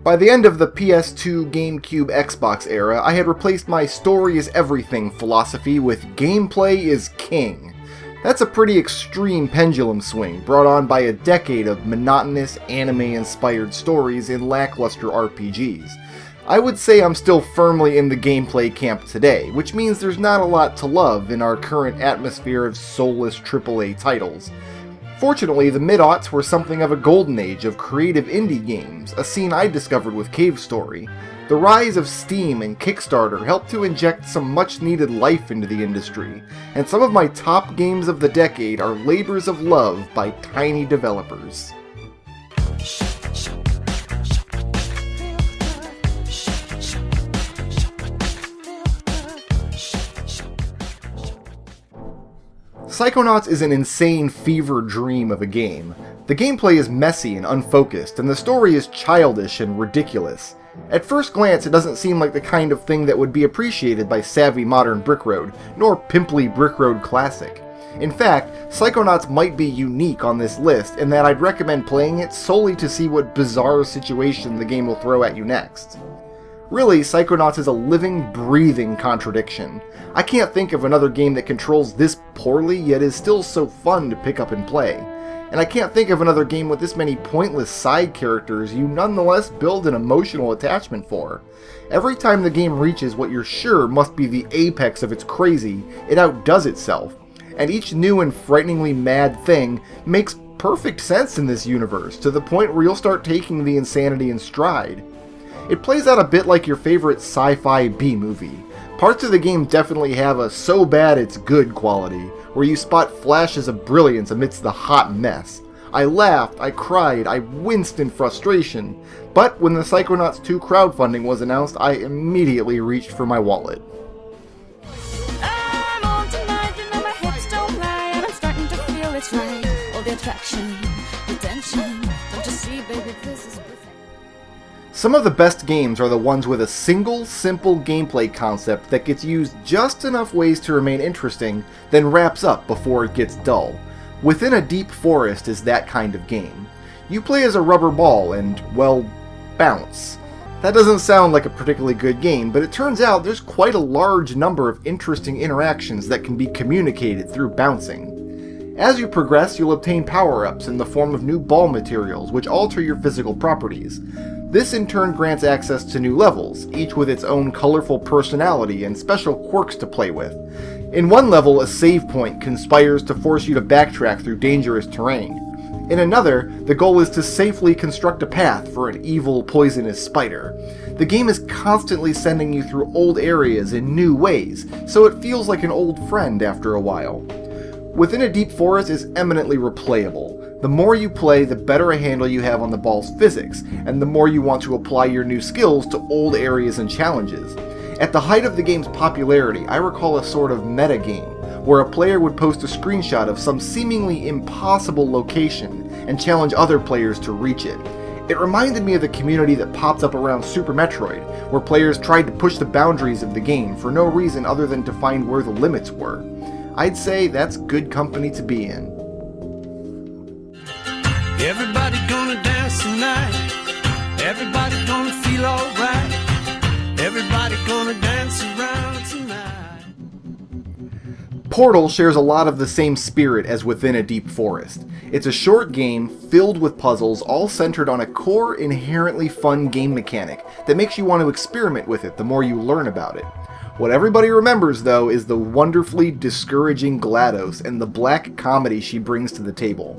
By the end of the PS2, GameCube, Xbox era, I had replaced my story is everything philosophy with gameplay is king. That's a pretty extreme pendulum swing brought on by a decade of monotonous anime-inspired stories in lackluster RPGs. I would say I'm still firmly in the gameplay camp today, which means there's not a lot to love in our current atmosphere of soulless AAA titles. Fortunately, the mid-aughts were something of a golden age of creative indie games, a scene I discovered with Cave Story. The rise of Steam and Kickstarter helped to inject some much-needed life into the industry, and some of my top games of the decade are labors of love by tiny developers. Psychonauts is an insane fever dream of a game. The gameplay is messy and unfocused, and the story is childish and ridiculous. At first glance, it doesn't seem like the kind of thing that would be appreciated by savvy modern Brickroad, nor pimply Brickroad Classic. In fact, Psychonauts might be unique on this list in that I'd recommend playing it solely to see what bizarre situation the game will throw at you next. Really, Psychonauts is a living, breathing contradiction. I can't think of another game that controls this poorly yet is still so fun to pick up and play. And I can't think of another game with this many pointless side characters you nonetheless build an emotional attachment for. Every time the game reaches what you're sure must be the apex of its crazy, it outdoes itself. And each new and frighteningly mad thing makes perfect sense in this universe, to the point where you'll start taking the insanity in stride. It plays out a bit like your favorite sci-fi B-movie. Parts of the game definitely have a so bad it's good quality, where you spot flashes of brilliance amidst the hot mess. I laughed, I cried, I winced in frustration, but when the Psychonauts 2 crowdfunding was announced, I immediately reached for my wallet. I'm on tonight, you know my hips don't lie, and I'm starting to feel it's right. All the attraction, the tension, don't you see, baby, this is perfect. Some of the best games are the ones with a single, simple gameplay concept that gets used just enough ways to remain interesting, then wraps up before it gets dull. Within a Deep Forest is that kind of game. You play as a rubber ball and, well, bounce. That doesn't sound like a particularly good game, but it turns out there's quite a large number of interesting interactions that can be communicated through bouncing. As you progress, you'll obtain power-ups in the form of new ball materials, which alter your physical properties. This in turn grants access to new levels, each with its own colorful personality and special quirks to play with. In one level, a save point conspires to force you to backtrack through dangerous terrain. In another, the goal is to safely construct a path for an evil, poisonous spider. The game is constantly sending you through old areas in new ways, so it feels like an old friend after a while. Within a Deep Forest is eminently replayable. The more you play, the better a handle you have on the ball's physics, and the more you want to apply your new skills to old areas and challenges. At the height of the game's popularity, I recall a sort of metagame, where a player would post a screenshot of some seemingly impossible location and challenge other players to reach it. It reminded me of the community that popped up around Super Metroid, where players tried to push the boundaries of the game for no reason other than to find where the limits were. I'd say that's good company to be in. Everybody gonna dance tonight. Everybody gonna feel alright. Everybody gonna dance around tonight. Portal shares a lot of the same spirit as Within a Deep Forest. It's a short game filled with puzzles, all centered on a core, inherently fun game mechanic that makes you want to experiment with it the more you learn about it. What everybody remembers, though, is the wonderfully discouraging GLaDOS and the black comedy she brings to the table.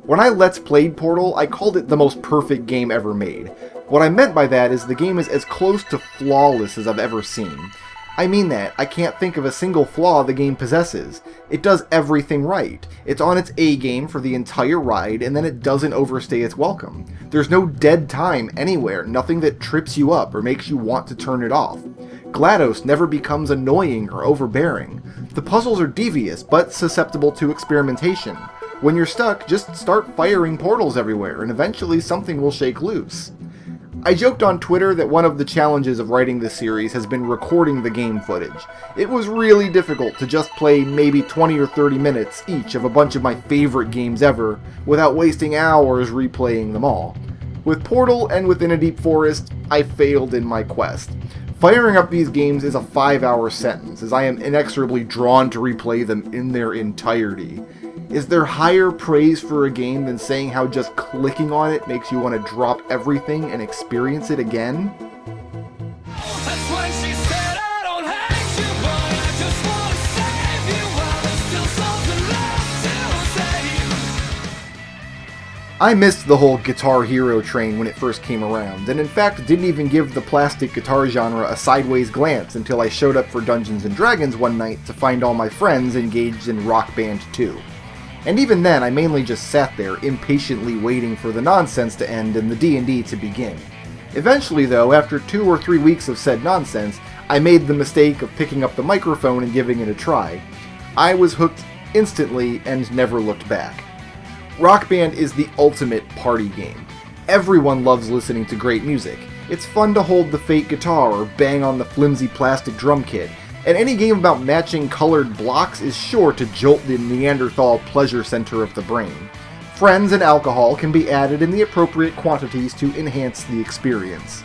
When I Let's Played Portal, I called it the most perfect game ever made. What I meant by that is the game is as close to flawless as I've ever seen. I mean that, I can't think of a single flaw the game possesses. It does everything right. It's on its A game for the entire ride, and then it doesn't overstay its welcome. There's no dead time anywhere, nothing that trips you up or makes you want to turn it off. GLaDOS never becomes annoying or overbearing. The puzzles are devious, but susceptible to experimentation. When you're stuck, just start firing portals everywhere, and eventually something will shake loose. I joked on Twitter that one of the challenges of writing this series has been recording the game footage. It was really difficult to just play maybe 20 or 30 minutes each of a bunch of my favorite games ever, without wasting hours replaying them all. With Portal and Within a Deep Forest, I failed in my quest. Firing up these games is a 5-hour sentence, as I am inexorably drawn to replay them in their entirety. Is there higher praise for a game than saying how just clicking on it makes you want to drop everything and experience it again? That's when she said, I don't hate you, but I just wanna save you while there's still something left to say. I missed the whole Guitar Hero train when it first came around, and in fact didn't even give the plastic guitar genre a sideways glance until I showed up for Dungeons & Dragons one night to find all my friends engaged in Rock Band 2. And even then, I mainly just sat there, impatiently waiting for the nonsense to end and the D&D to begin. Eventually though, after 2 or 3 weeks of said nonsense, I made the mistake of picking up the microphone and giving it a try. I was hooked instantly and never looked back. Rock Band is the ultimate party game. Everyone loves listening to great music. It's fun to hold the fake guitar or bang on the flimsy plastic drum kit, and any game about matching colored blocks is sure to jolt the Neanderthal pleasure center of the brain. Friends and alcohol can be added in the appropriate quantities to enhance the experience.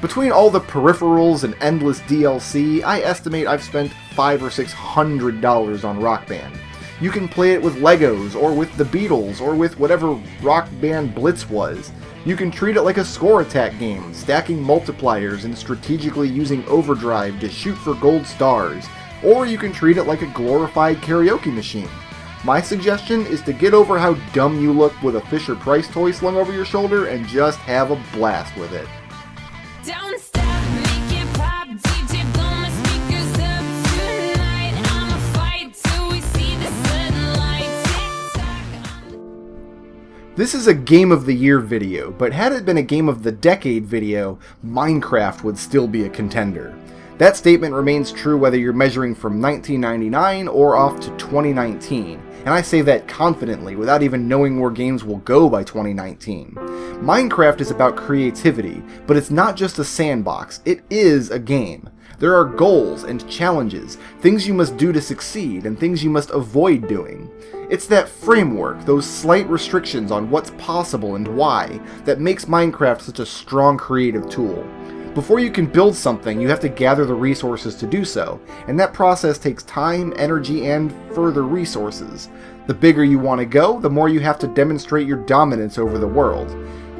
Between all the peripherals and endless DLC, I estimate I've spent $500 or $600 on Rock Band. You can play it with Legos, or with the Beatles, or with whatever Rock Band Blitz was. You can treat it like a score attack game, stacking multipliers and strategically using overdrive to shoot for gold stars, or you can treat it like a glorified karaoke machine. My suggestion is to get over how dumb you look with a Fisher-Price toy slung over your shoulder and just have a blast with it. Don't stop, make it pop, DJ blow my speakers up tonight. I'ma fight till we see the sunlight. Tick-tock. This is a Game of the Year video, but had it been a Game of the Decade video, Minecraft would still be a contender. That statement remains true whether you're measuring from 1999 or off to 2019, and I say that confidently without even knowing where games will go by 2019. Minecraft is about creativity, but it's not just a sandbox, it is a game. There are goals and challenges, things you must do to succeed, and things you must avoid doing. It's that framework, those slight restrictions on what's possible and why, that makes Minecraft such a strong creative tool. Before you can build something, you have to gather the resources to do so, and that process takes time, energy, and further resources. The bigger you want to go, the more you have to demonstrate your dominance over the world.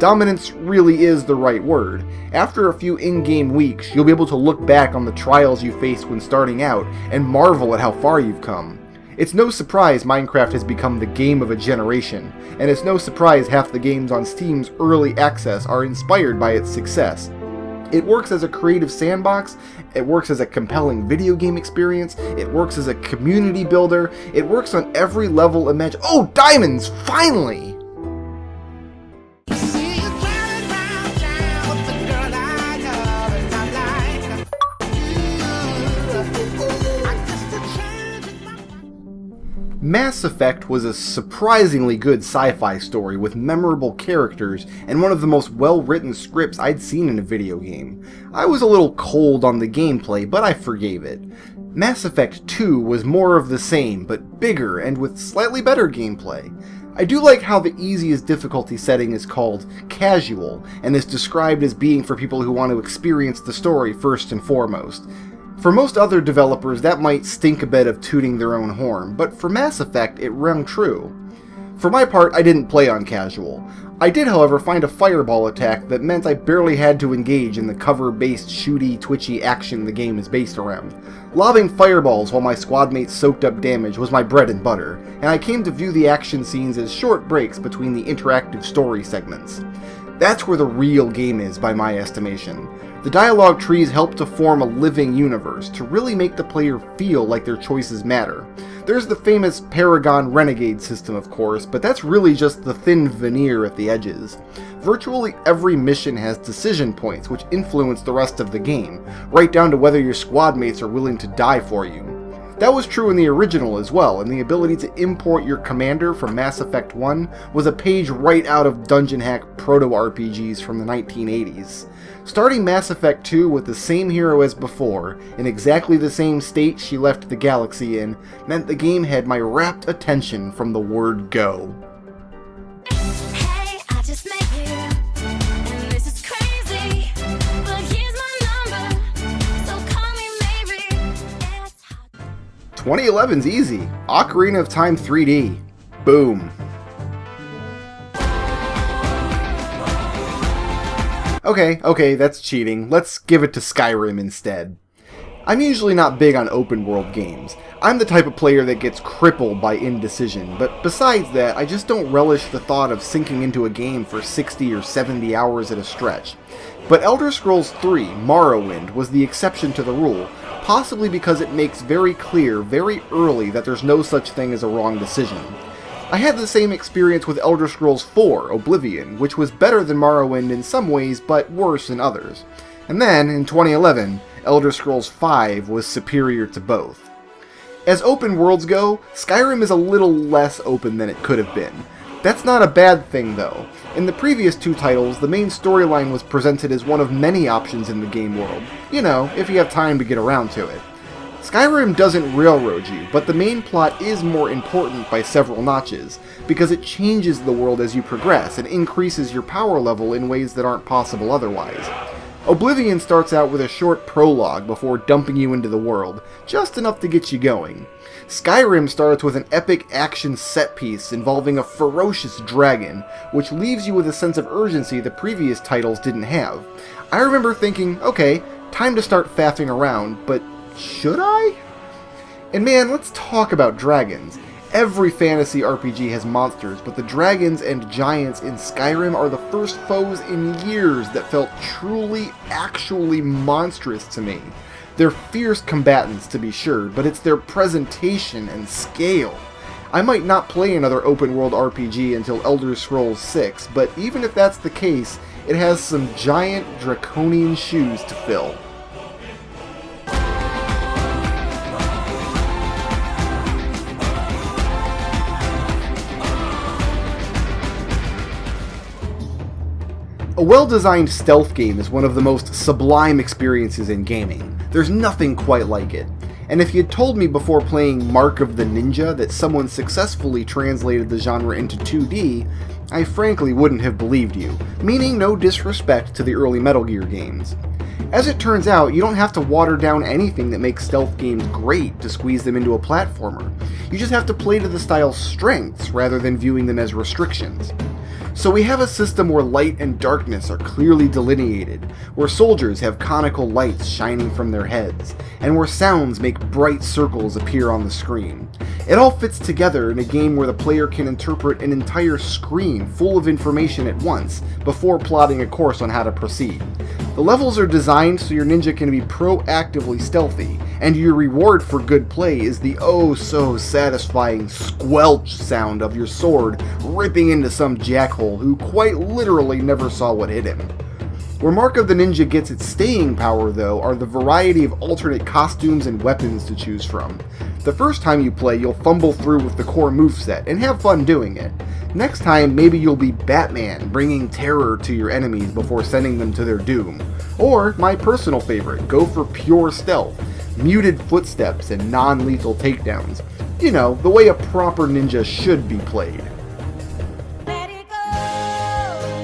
Dominance really is the right word. After a few in-game weeks, you'll be able to look back on the trials you faced when starting out, and marvel at how far you've come. It's no surprise Minecraft has become the game of a generation, and it's no surprise half the games on Steam's early access are inspired by its success. It works as a creative sandbox, it works as a compelling video game experience, it works as a community builder, it works on every level imaginable. Oh, diamonds! Finally! Mass Effect was a surprisingly good sci-fi story with memorable characters and one of the most well-written scripts I'd seen in a video game. I was a little cold on the gameplay, but I forgave it. Mass Effect 2 was more of the same, but bigger and with slightly better gameplay. I do like how the easiest difficulty setting is called Casual, and is described as being for people who want to experience the story first and foremost. For most other developers, that might stink a bit of tooting their own horn, but for Mass Effect, it rang true. For my part, I didn't play on Casual. I did, however, find a fireball attack that meant I barely had to engage in the cover-based, shooty, twitchy action the game is based around. Lobbing fireballs while my squad mates soaked up damage was my bread and butter, and I came to view the action scenes as short breaks between the interactive story segments. That's where the real game is, by my estimation. The dialogue trees help to form a living universe, to really make the player feel like their choices matter. There's the famous Paragon Renegade system, of course, but that's really just the thin veneer at the edges. Virtually every mission has decision points which influence the rest of the game, right down to whether your squad mates are willing to die for you. That was true in the original as well, and the ability to import your commander from Mass Effect 1 was a page right out of dungeon hack proto-RPGs from the 1980s. Starting Mass Effect 2 with the same hero as before, in exactly the same state she left the galaxy in, meant the game had my rapt attention from the word go. Hey, I just met you. 2011's easy. Ocarina of Time 3D. Boom. Okay, that's cheating. Let's give it to Skyrim instead. I'm usually not big on open world games. I'm the type of player that gets crippled by indecision, but besides that, I just don't relish the thought of sinking into a game for 60 or 70 hours at a stretch. But Elder Scrolls 3 Morrowind was the exception to the rule, possibly because it makes very clear very early that there's no such thing as a wrong decision. I had the same experience with Elder Scrolls 4 Oblivion, which was better than Morrowind in some ways, but worse in others. And then, in 2011, Elder Scrolls 5 was superior to both. As open worlds go, Skyrim is a little less open than it could have been. That's not a bad thing though. In the previous two titles, the main storyline was presented as one of many options in the game world. You know, if you have time to get around to it. Skyrim doesn't railroad you, but the main plot is more important by several notches, because it changes the world as you progress and increases your power level in ways that aren't possible otherwise. Oblivion starts out with a short prologue before dumping you into the world, just enough to get you going. Skyrim starts with an epic action set piece involving a ferocious dragon, which leaves you with a sense of urgency the previous titles didn't have. I remember thinking, okay, time to start faffing around, but should I? And man, let's talk about dragons. Every fantasy RPG has monsters, but the dragons and giants in Skyrim are the first foes in years that felt truly, actually monstrous to me. They're fierce combatants, to be sure, but it's their presentation and scale. I might not play another open-world RPG until Elder Scrolls 6, but even if that's the case, it has some giant draconian shoes to fill. A well-designed stealth game is one of the most sublime experiences in gaming. There's nothing quite like it. And if you'd told me before playing Mark of the Ninja that someone successfully translated the genre into 2D, I frankly wouldn't have believed you, meaning no disrespect to the early Metal Gear games. As it turns out, you don't have to water down anything that makes stealth games great to squeeze them into a platformer. You just have to play to the style's strengths rather than viewing them as restrictions. So we have a system where light and darkness are clearly delineated, where soldiers have conical lights shining from their heads, and where sounds make bright circles appear on the screen. It all fits together in a game where the player can interpret an entire screen full of information at once before plotting a course on how to proceed. The levels are designed so your ninja can be proactively stealthy, and your reward for good play is the oh so satisfying squelch sound of your sword ripping into some jackhole who quite literally never saw what hit him. Where Mark of the Ninja gets its staying power, though, are the variety of alternate costumes and weapons to choose from. The first time you play, you'll fumble through with the core moveset and have fun doing it. Next time, maybe you'll be Batman, bringing terror to your enemies before sending them to their doom. Or, my personal favorite, go for pure stealth, muted footsteps, and non-lethal takedowns. You know, the way a proper ninja should be played. Let it go,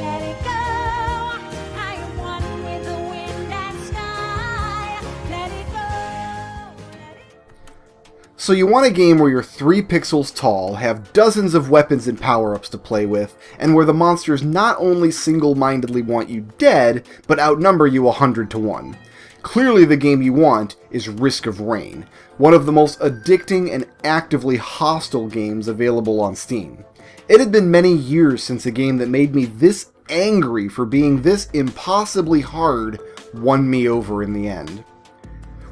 let it go. I am one with the wind and sky. Let it go, let it go. So you want a game where you're 3 pixels tall, have dozens of weapons and power-ups to play with, and where the monsters not only single-mindedly want you dead, but outnumber you 100 to 1. Clearly the game you want is Risk of Rain, one of the most addicting and actively hostile games available on Steam. It had been many years since a game that made me this angry for being this impossibly hard won me over in the end.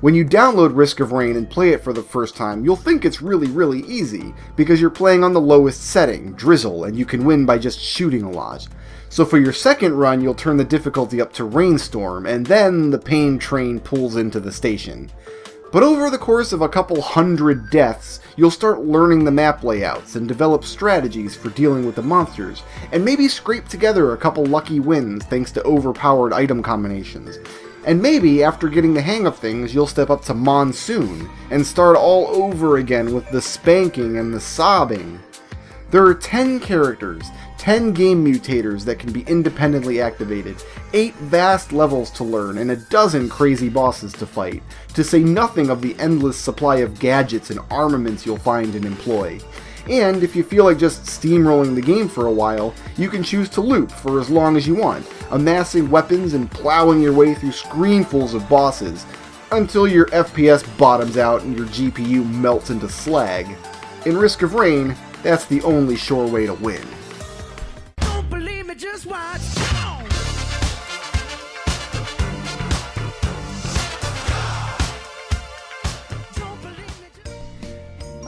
When you download Risk of Rain and play it for the first time, you'll think it's really easy, because you're playing on the lowest setting, Drizzle, and you can win by just shooting a lot. So for your second run, you'll turn the difficulty up to Rainstorm, and then the pain train pulls into the station. But over the course of a couple hundred deaths, you'll start learning the map layouts and develop strategies for dealing with the monsters, and maybe scrape together a couple lucky wins thanks to overpowered item combinations. And maybe, after getting the hang of things, you'll step up to Monsoon, and start all over again with the spanking and the sobbing. There are 10 characters, 10 game mutators that can be independently activated, 8 vast levels to learn, and a dozen crazy bosses to fight, to say nothing of the endless supply of gadgets and armaments you'll find and employ. And if you feel like just steamrolling the game for a while, you can choose to loop for as long as you want, amassing weapons and plowing your way through screenfuls of bosses, until your FPS bottoms out and your GPU melts into slag. In Risk of Rain, that's the only sure way to win. Don't believe me, just watch.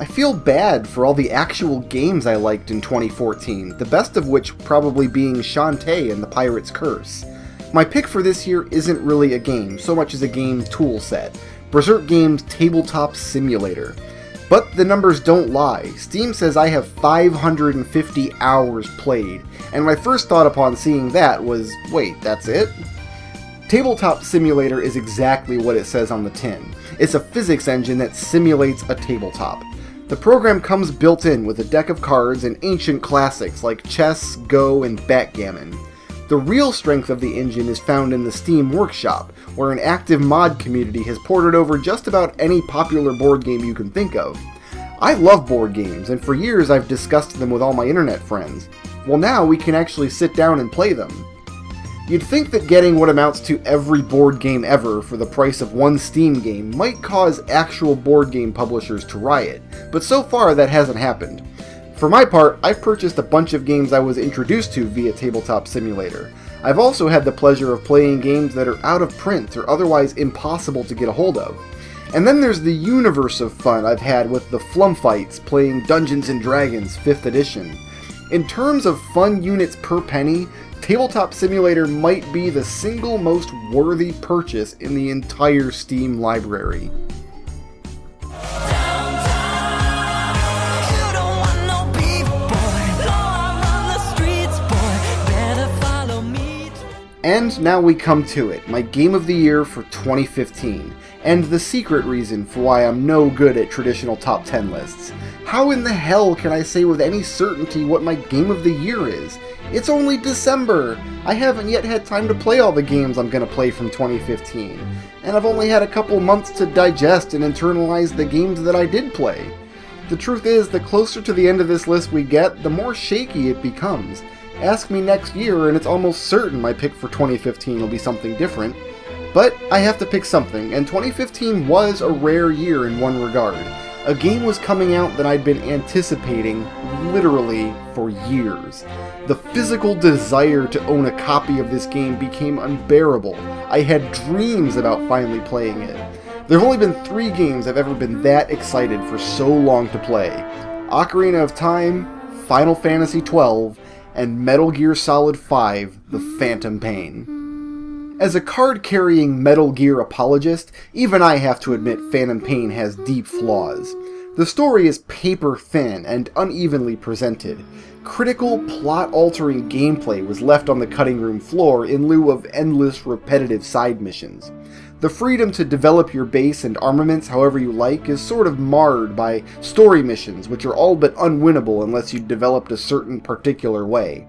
I feel bad for all the actual games I liked in 2014, the best of which probably being Shantae and the Pirate's Curse. My pick for this year isn't really a game, so much as a game tool set, Berserk Games' Tabletop Simulator. But the numbers don't lie. Steam says I have 550 hours played, and my first thought upon seeing that was, wait, that's it? Tabletop Simulator is exactly what it says on the tin. It's a physics engine that simulates a tabletop. The program comes built in with a deck of cards and ancient classics like chess, Go, and backgammon. The real strength of the engine is found in the Steam Workshop, where an active mod community has ported over just about any popular board game you can think of. I love board games, and for years I've discussed them with all my internet friends. Well, now we can actually sit down and play them. You'd think that getting what amounts to every board game ever for the price of one Steam game might cause actual board game publishers to riot, but so far that hasn't happened. For my part, I've purchased a bunch of games I was introduced to via Tabletop Simulator. I've also had the pleasure of playing games that are out of print or otherwise impossible to get a hold of. And then there's the universe of fun I've had with the Flumfights playing Dungeons & Dragons 5th edition. In terms of fun units per penny, Tabletop Simulator might be the single most worthy purchase in the entire Steam library. And now we come to it, my Game of the Year for 2015, and the secret reason for why I'm no good at traditional top 10 lists. How in the hell can I say with any certainty what my Game of the Year is? It's only December! I haven't yet had time to play all the games I'm going to play from 2015, and I've only had a couple months to digest and internalize the games that I did play. The truth is, the closer to the end of this list we get, the more shaky it becomes. Ask me next year and it's almost certain my pick for 2015 will be something different. But I have to pick something, and 2015 was a rare year in one regard. A game was coming out that I'd been anticipating, literally, for years. The physical desire to own a copy of this game became unbearable. I had dreams about finally playing it. There have only been 3 games I've ever been that excited for so long to play. Ocarina of Time, Final Fantasy XII, and Metal Gear Solid 5, The Phantom Pain. As a card-carrying Metal Gear apologist, even I have to admit Phantom Pain has deep flaws. The story is paper-thin and unevenly presented. Critical, plot-altering gameplay was left on the cutting room floor in lieu of endless, repetitive side missions. The freedom to develop your base and armaments however you like is sort of marred by story missions, which are all but unwinnable unless you developed a certain particular way.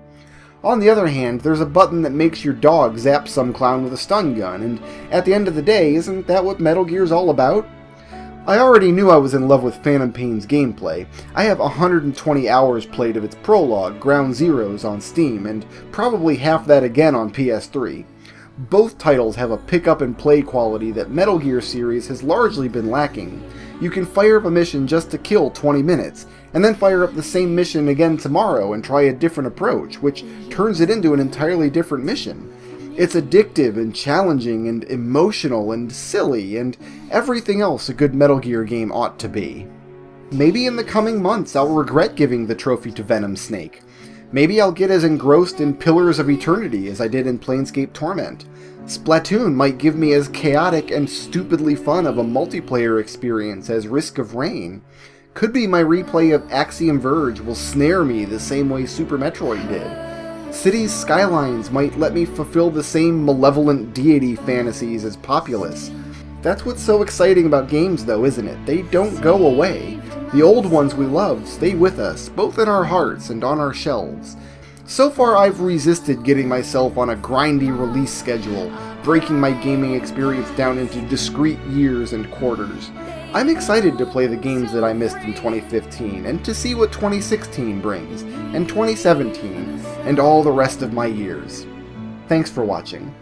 On the other hand, there's a button that makes your dog zap some clown with a stun gun, and at the end of the day, isn't that what Metal Gear's all about? I already knew I was in love with Phantom Pain's gameplay. I have 120 hours played of its prologue, Ground Zeroes, on Steam, and probably half that again on PS3. Both titles have a pick-up-and-play quality that Metal Gear series has largely been lacking. You can fire up a mission just to kill 20 minutes, and then fire up the same mission again tomorrow and try a different approach, which turns it into an entirely different mission. It's addictive and challenging and emotional and silly and everything else a good Metal Gear game ought to be. Maybe in the coming months I'll regret giving the trophy to Venom Snake. Maybe I'll get as engrossed in Pillars of Eternity as I did in Planescape Torment. Splatoon might give me as chaotic and stupidly fun of a multiplayer experience as Risk of Rain. Could be my replay of Axiom Verge will snare me the same way Super Metroid did. Cities Skylines might let me fulfill the same malevolent deity fantasies as Populous. That's what's so exciting about games though, isn't it? They don't go away. The old ones we loved stay with us, both in our hearts and on our shelves. So far I've resisted getting myself on a grindy release schedule, breaking my gaming experience down into discrete years and quarters. I'm excited to play the games that I missed in 2015, and to see what 2016 brings, and 2017, and all the rest of my years. Thanks for watching.